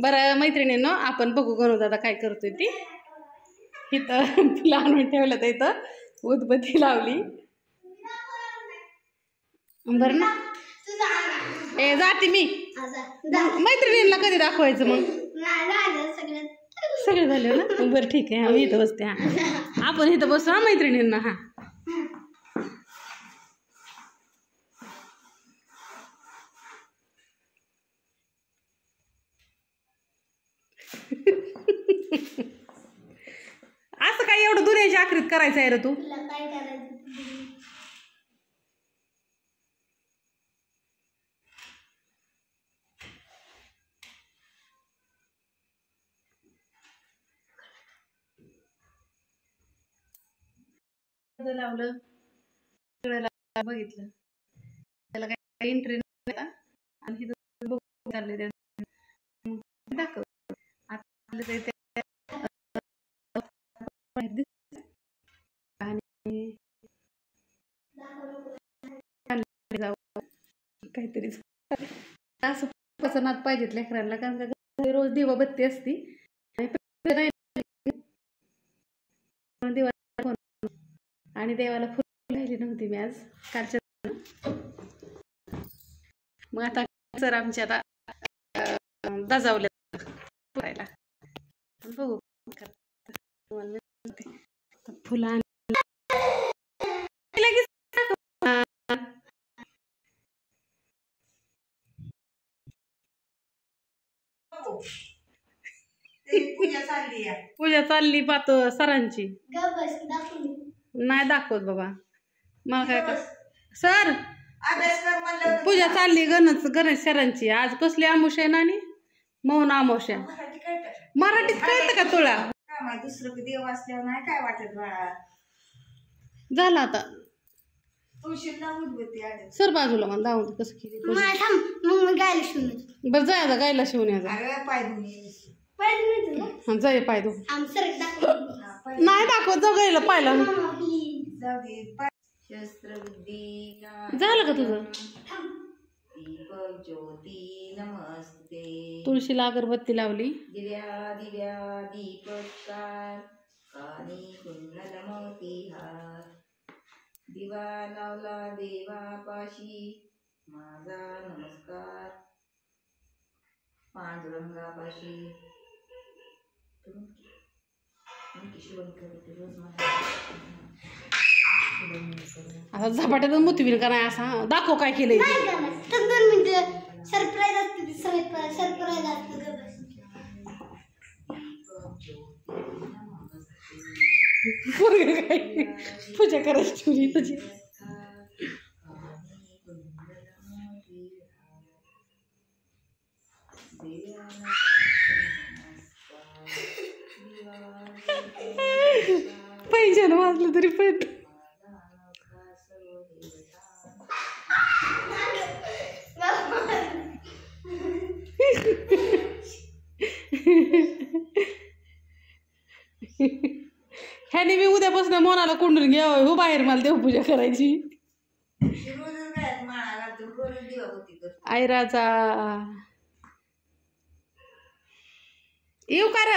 बरं मैत्रिणींनो, आपण बघू गणू दादा काय करतोय ती. इथं तिला आणून ठेवलं तर इथं उदबत्ती लावली. बरं ना, ए जाते मी. मैत्रिणींना कधी दाखवायचं मग? सगळे झाले ना. बरं ठीक आहे, आम्ही इथं बसते. हा आपण इथं बसू हा मैत्रिणींना. हा असं काय एवढं दुनियाच्या आखरीत करायचं आहे रे तू? लावलं बघितलं त्याला काय इंटरेस्ट नाही आणि चालले दाखव काहीतरी असं पसंत पाहिजेत लेकरांना, कारण का रोज दिवाबत्ती असती आणि देवाला फुल राहिली नव्हती मी आज कालच्या. मग आता सर आमच्या आता दजावले फुलायला. बघू फुला पूजा चालली पाहत सरांची. नाही दाखवत बाबा मला काय कर. सर पूजा चालली गणेश सरांची. आज कसली आमुष्या नानी? मौन अमावस्या. मराठीत कळतं का तुला? दुसरं देव असल्यावर नाही काय वाटत बाळा. झालं आता तुळशीला उदबत्ती आली. सर बाजूला मला दावून कसं केली. बरं जाय आता गायला शिवून यायचा. पाय धुवून जाय पाय धु. नाही दाखवत जाऊ गायला पाहिला. शस्त्रबुद्धी झालं का तुझं? दीपक ज्योती नमस्ते. तुळशीला अगरबत्ती लावली. दिव्या दिव्या दीपकार कानी कुंडल मोती हार. दिवा लावला देवापाशी माझा नमस्कार. पांडुरंगापाशी आता झपाट्यात मोतीवीर का नाही असा दाखव काय केलंय. 2 मिनिटं सरप्राईज असते. सरप्राईज असते. पूजा करायची ठेवली तुझी. पैशानं वाजलं तरी पण ह्याने मी उद्यापासून मोनाला कोंडून घ्यावं हो बाहेर. मला देवपूजा करायची. आयराचा येऊ का र?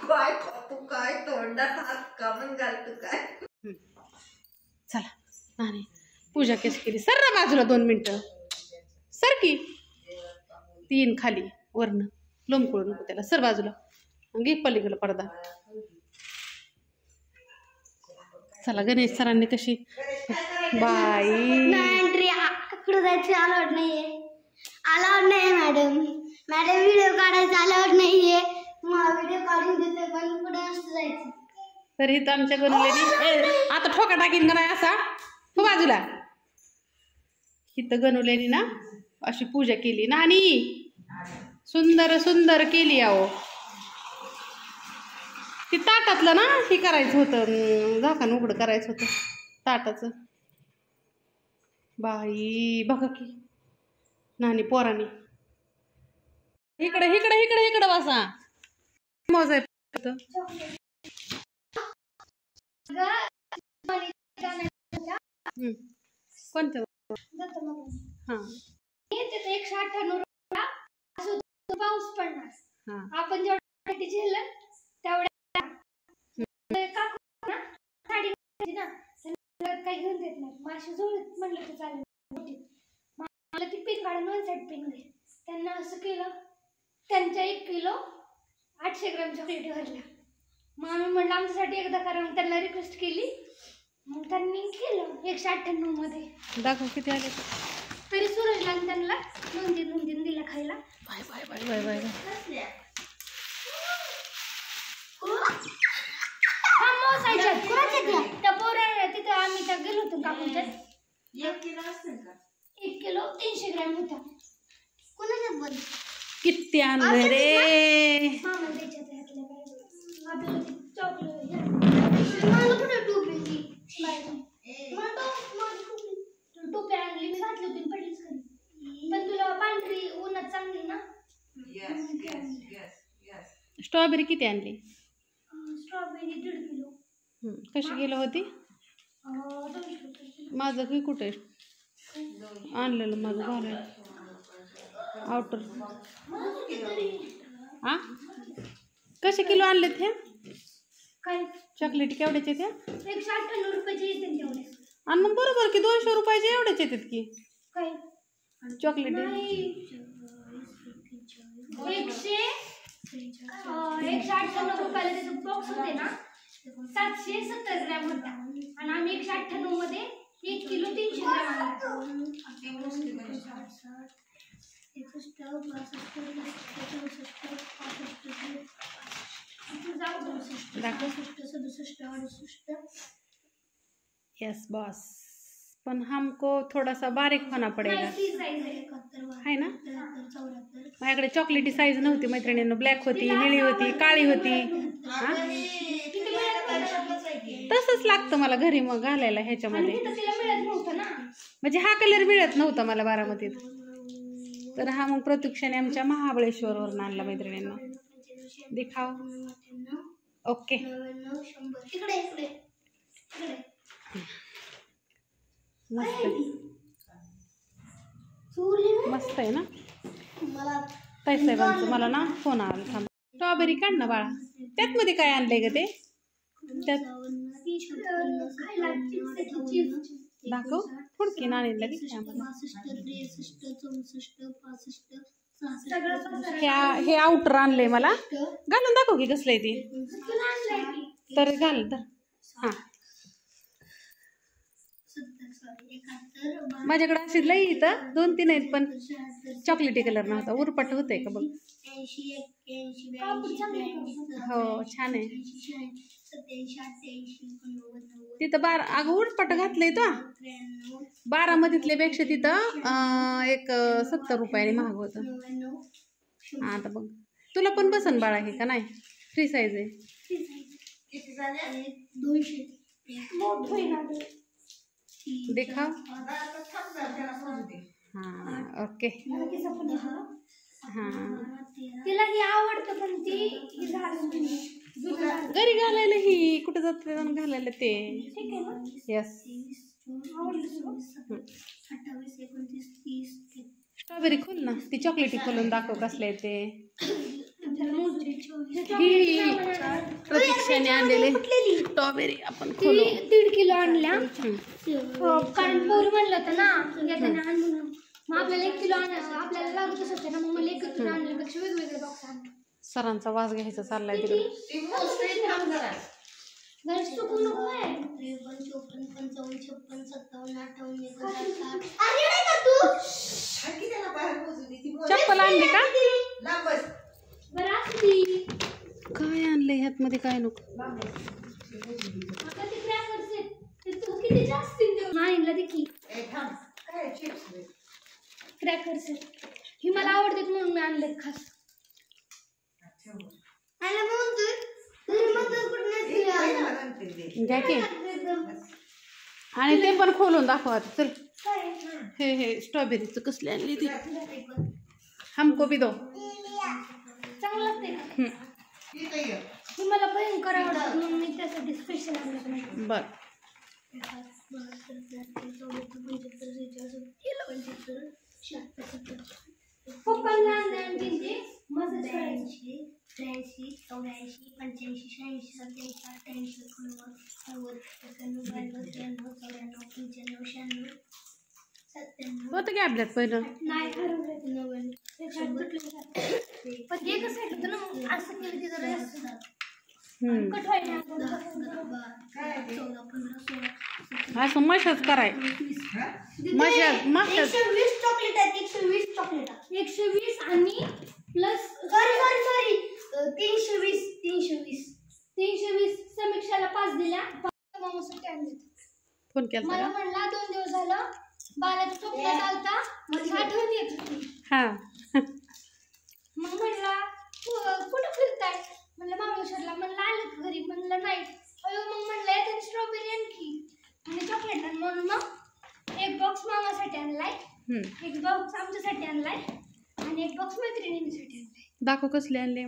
काय खातो काय तोंडात हात कामून घालतो काय. चला नाही पूजा कशी केली. सर ना बाजूला 2 मिनिटं. सर की 3 खाली वरनं लोंबकळू नको त्याला. सर बाजूला घे पलीकडे पडदा. चला गणेश सरांनी कशी बाई जायचं अलाउड नाहीये. अलाउड नाही मॅडम. व्हिडिओ काढायचा अलाउड नाहीये. मग व्हिडिओ काढून देते पण पुढे नसतं जायचं. तरी तर आमच्या गणुलेनी आता ठोका टाकीन का नाही असा हो बाजूला. इथं गणुलेनी ना अशी पूजा केली ना आणि सुंदर सुंदर केली. अहो ती ताटातलं ना हे करायचं होतं, झाकण उघडं करायचं होतं ताटाचं. बाई बघा की नानी पोरानी. इकडे इकडे इकडे इकडे बसा. मजा आहे. कोणतं हा त्याचं 198 रुपये असं पाऊस पडणार. हा आपण जेवढं झेललं तेवढ्या काकू ना साडी घालायची ना त्याला काही घेऊन देत नाही. माशी जुळत म्हणलं तर चालेल. मला ती पिन काढून 1 साईड पिन घे. त्यांना असं केलं, त्यांच्या 1 किलो 800 ग्राम चॉकलेट भरल्या. मग आम्ही म्हणलं आमच्यासाठी एकदा करा. मग त्यांना रिक्वेस्ट केली, मग त्यांनी केलं 198 मध्ये. दाखव किती आले. तरी सूरजला आणि त्यांना 2-3 दिला खायला. Bye bye bye bye bye. त्या पोरांना तिथं आम्ही त्या गेलो होतो काकूच्या. 1 किलो असेल का? 1 किलो 300 ग्रॅम होता. कोणाच्या बन किती आणलं रे. मामा त्याच्यात घातलं काय आपल्याला ते चॉकलेट मला कुठे टोपी ती टोपी आणली मी घातली होती पडलीच खाली. पण तुला पांढरी उन्हात चांगली ना. स्ट्रॉबेरी किती आणली. Strawberry 1.5 kilo. कशी किलो होती. 200 रुपये. माझं काही कुठे आणलेलं माझं घालायला आउटर. हा कसे किलो आणलेत हे काय चॉकलेट केवढ्याचे त्या. 198 रुपयाचे येतील तेवढे. आणि मग बरोबर की 200 रुपयाचे एवढेच येतात की काय चॉकलेट. 198 रुपयाला त्याचे बॉक्स होते ना 770 ग्रॅम होता. आणि आम्ही 198 मध्ये 1 किलो 300 ग्रॅम आणला. Yes boss. पण हमको थोड़ा सा बारीक होना पडेगा है ना. माझ्याकडे चॉकलेटी साईज नव्हती मैत्रिणींनो. ब्लॅक होती, निळी होती, काळी होती. तसंच लागतं मला घरी मग घालायला ह्याच्यामध्ये. म्हणजे हा कलर मिळत नव्हता मला बारामतीत. तर हा मग प्रत्यक्षाने आमच्या महाबळेश्वरवरून आणला मैत्रिणींना. दिखाव. ओके मस्त मस्त आहे ना. ताई साहेबांचं मला ना फोन आला. थांब. स्ट्रॉबेरी काढ ना बाळा. त्यात मध्ये काय आणलंय ग ते. त्यात दाखव फुडकी नाणीला हे आउटर आणलंय मला. घालून दाखव की कसलंय ते. तर घाल तर. हा माझ्याकडे अशी लई इथं 2-3 आहेत पण चॉकलेटी कलर नव्हता. उरपट होतंय का बघ. हो छान आहे. तिथं 12 अगं उरपट घातलंय तो. 12 मधीतल्या पेक्षा तिथं एक 70 रुपयाने महाग होतं. हा आता बघ तुला पण बसन बाळा हे का नाही. फ्री साईज आहे. किती झाले. 200 देखा. हाँ ओके. हाँ तिला ही आवडतं पण ती घरी घालायला ही कुठं जात घालायला ते. ठीक आहे ना. यस. 28, 29, 30. स्ट्रॉबेरी खोल ना. ती चॉकलेटी खोलून दाखव कसले ते. प्रतीक्षाने आणलेले स्ट्रॉबेरी आपण खोलू. 1.5 किलो आणल्या. कारण पोरी म्हणलं होतं ना येताना आण म्हणून. मग आपल्याला 1 किलो आणायचं आपल्याला लागतच होते ना. मग मला 1 किलो आणल्यापेक्षा वेगवेगळे बॉक्स आणले. सरांचा वास घ्यायचा चाललाय तिकडे. घर सुकू नको आहे. 53, 54, 55, 57, 58, 59. चप्पल आणली का. बरं असती. काय आणलंय ह्यात मध्ये काय नको. आता ते क्रॅकर्स आहेत ते तू किती जास्त आणलं ते की क्रॅकर्स ही मला आवडतात म्हणून मी आणले खास. घ्या की. आणि ते पण खोलून दाखवा. चल हे स्ट्रॉबेरीचं कसले आणली ती. हमको भी दो. चांगलं लागते का. ही मला भयंकर आवडतं म्हणून मी त्यासाठी स्पेशल आणलं. बर 84 85 86 87 88 89 90 91 92 93 94 95 96 97 होतं की आपल्यात पहिलं. नाही ठरवलं 90 पण ते कसं आहे ना असं केलं की जरा कट व्हायला असं मशाच कराय मशाच 120 चॉकलेट आहेत 120 चॉकलेट 120 आणि प्लस सॉरी 320 समीक्षाला 5 दिल्या मामासाठी आणले. फोन केला मला म्हणला 2 दिवस झालं बाळाच्या स्वप्नात आलता आठवण येत होती. हा मग म्हणला कुठं फिरताय म्हणलं मामेश्वरला. म्हणलं आलं का घरी म्हणलं नाही. अयो मग म्हणलं एखादी स्ट्रॉबेरी आणखी आणि चॉकलेट आण. म्हणून मग एक बॉक्स मामासाठी आणलाय, एक बॉक्स आमच्यासाठी आणलाय आणि एक बॉक्स मैत्रिणींसाठी आणलाय. दाखव कसले आणले.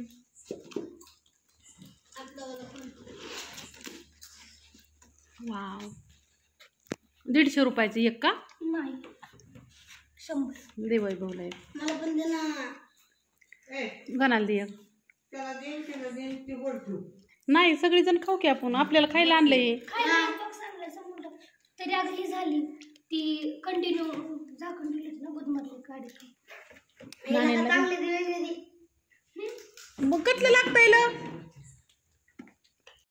वाव 150 रुपयाचं एक का नाही 100 देवाई भाऊला एक. मला पण दे ना. गणाला दे एक. त्याला देईन ती बोलतो. नाही सगळीजण खाऊ की आपण. आपल्याला खायला आणलंय. खायला एक बॉक्स आणलाय समोर. तरी अगं ही झाली ती कंटिन्यू झाकून दिली ना गुदमधली गाडी. मग कसलं लागतंय